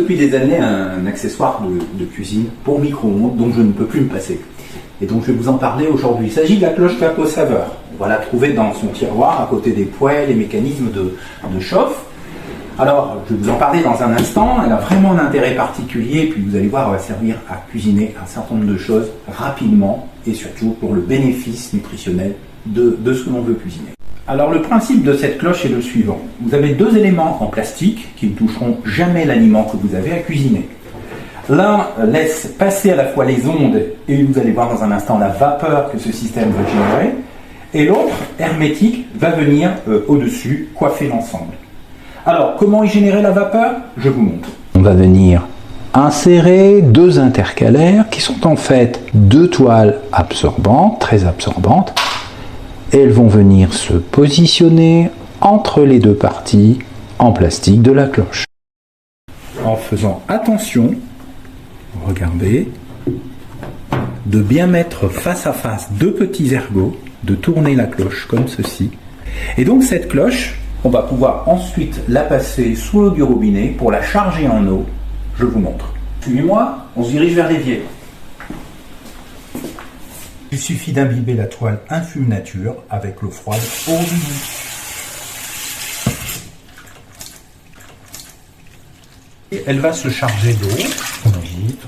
depuis des années un accessoire de cuisine pour micro-ondes dont je ne peux plus me passer. Et donc je vais vous en parler aujourd'hui. Il s'agit de la cloche Vapo Saveur. On va la trouver dans son tiroir à côté des poêles et mécanismes de chauffe. Alors, je vais vous en parler dans un instant. Elle a vraiment un intérêt particulier, puis vous allez voir, elle va servir à cuisiner un certain nombre de choses rapidement et surtout pour le bénéfice nutritionnel de ce que l'on veut cuisiner. Alors, le principe de cette cloche est le suivant. Vous avez deux éléments en plastique qui ne toucheront jamais l'aliment que vous avez à cuisiner. L'un laisse passer à la fois les ondes et vous allez voir dans un instant la vapeur que ce système va générer. Et l'autre, hermétique, va venir au-dessus, coiffer l'ensemble. Alors, comment y générer la vapeur? Je vous montre. On va venir insérer deux intercalaires qui sont en fait deux toiles absorbantes, très absorbantes. Et elles vont venir se positionner entre les deux parties en plastique de la cloche. En faisant attention, regardez, de bien mettre face à face deux petits ergots, de tourner la cloche comme ceci. Et donc cette cloche, on va pouvoir ensuite la passer sous l'eau du robinet pour la charger en eau. Je vous montre. Suivez-moi, on se dirige vers l'évier. Il suffit d'imbiber la toile Infume Nature avec l'eau froide au robinet. Et elle va se charger d'eau. On invite,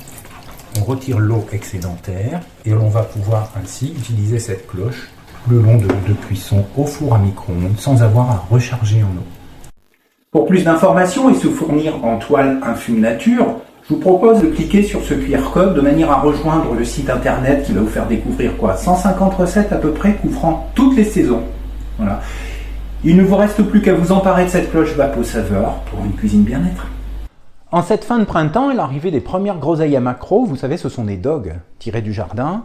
on retire l'eau excédentaire et on va pouvoir ainsi utiliser cette cloche le long de cuisson au four à micro-ondes sans avoir à recharger en eau. Pour plus d'informations et se fournir en toile Infume Nature, je vous propose de cliquer sur ce QR code de manière à rejoindre le site internet qui va vous faire découvrir 150 recettes à peu près couvrant toutes les saisons. Voilà. Il ne vous reste plus qu'à vous emparer de cette cloche Vapo Saveur pour une cuisine bien-être. En cette fin de printemps et l'arrivée des premières groseilles à maquereau, vous savez, ce sont des dogs tirés du jardin.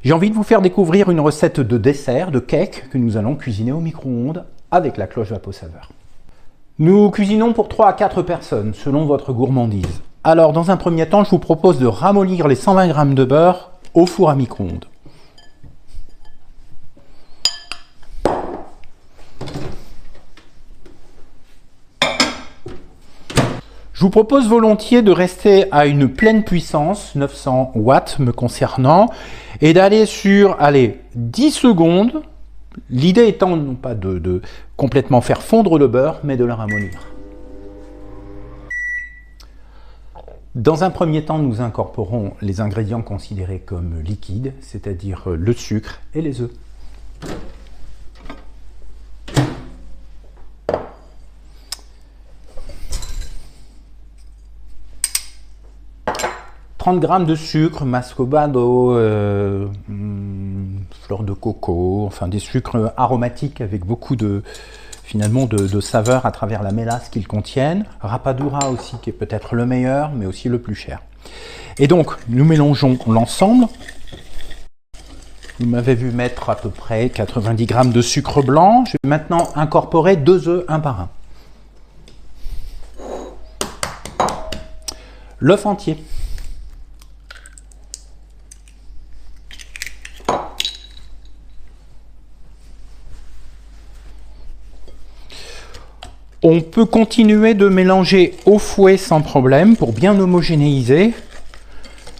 J'ai envie de vous faire découvrir une recette de dessert, de cake, que nous allons cuisiner au micro-ondes avec la cloche Vapo Saveur. Nous cuisinons pour 3 à 4 personnes, selon votre gourmandise. Alors, dans un premier temps, je vous propose de ramollir les 120 g de beurre au four à micro-ondes. Je vous propose volontiers de rester à une pleine puissance, 900 watts me concernant, et d'aller sur, 10 secondes, l'idée étant non pas de complètement faire fondre le beurre, mais de le ramollir. Dans un premier temps, nous incorporons les ingrédients considérés comme liquides, c'est-à-dire le sucre et les œufs. « 30 g de sucre, mascobado, fleur de coco, enfin des sucres aromatiques avec beaucoup de saveurs à travers la mélasse qu'ils contiennent. Rapadura aussi, qui est peut-être le meilleur, mais aussi le plus cher. Et donc, nous mélangeons l'ensemble. Vous m'avez vu mettre à peu près 90 g de sucre blanc. Je vais maintenant incorporer 2 œufs un par un. L'œuf entier. On peut continuer de mélanger au fouet sans problème pour bien homogénéiser.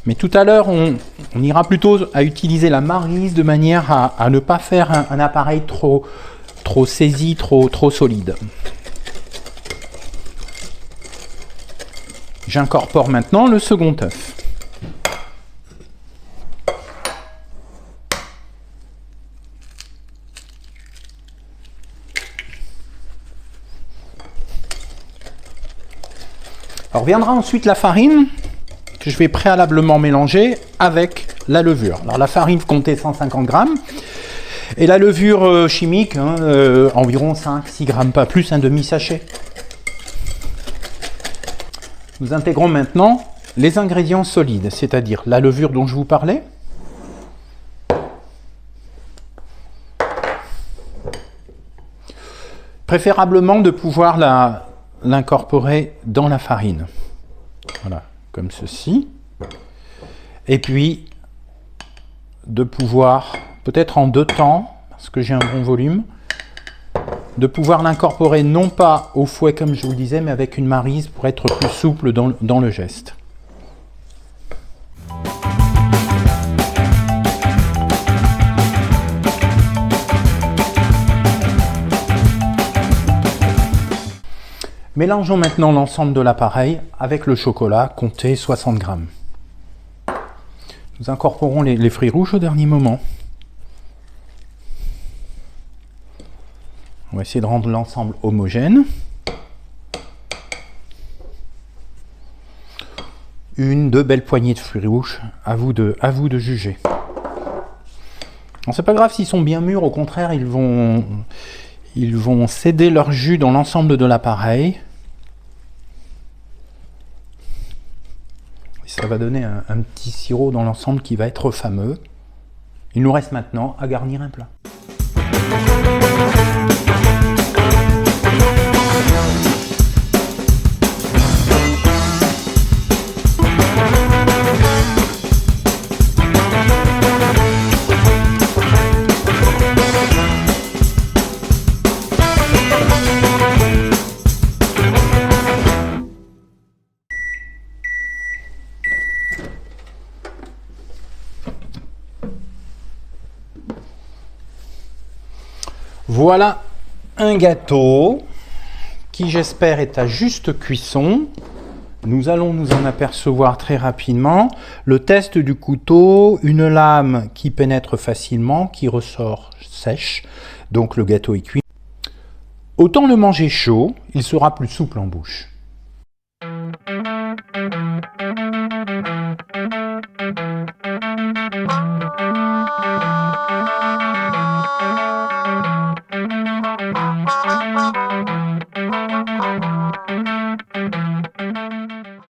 Mais tout à l'heure, on ira plutôt à utiliser la maryse de manière à ne pas faire un appareil trop saisi, trop solide. J'incorpore maintenant le second œuf. Alors viendra ensuite la farine que je vais préalablement mélanger avec la levure. Alors la farine, comptez 150 g et la levure chimique, environ 5-6 g, pas plus, un demi-sachet. Nous intégrons maintenant les ingrédients solides, c'est-à-dire la levure dont je vous parlais, préférablement de pouvoir l'incorporer dans la farine. Voilà, comme ceci. Et puis, de pouvoir, peut-être en 2 temps, parce que j'ai un bon volume, de pouvoir l'incorporer non pas au fouet comme je vous le disais, mais avec une maryse pour être plus souple dans le geste. Mélangeons maintenant l'ensemble de l'appareil avec le chocolat, comptez 60 g. Nous incorporons les fruits rouges au dernier moment. On va essayer de rendre l'ensemble homogène. Deux belles poignées de fruits rouges, à vous de juger. C'est pas grave s'ils sont bien mûrs, au contraire, ils vont céder leur jus dans l'ensemble de l'appareil. Ça va donner un petit sirop dans l'ensemble qui va être fameux. Il nous reste maintenant à garnir un plat. Voilà un gâteau qui, j'espère, est à juste cuisson. Nous allons nous en apercevoir très rapidement. Le test du couteau, une lame qui pénètre facilement, qui ressort sèche, donc le gâteau est cuit. Autant le manger chaud, il sera plus souple en bouche.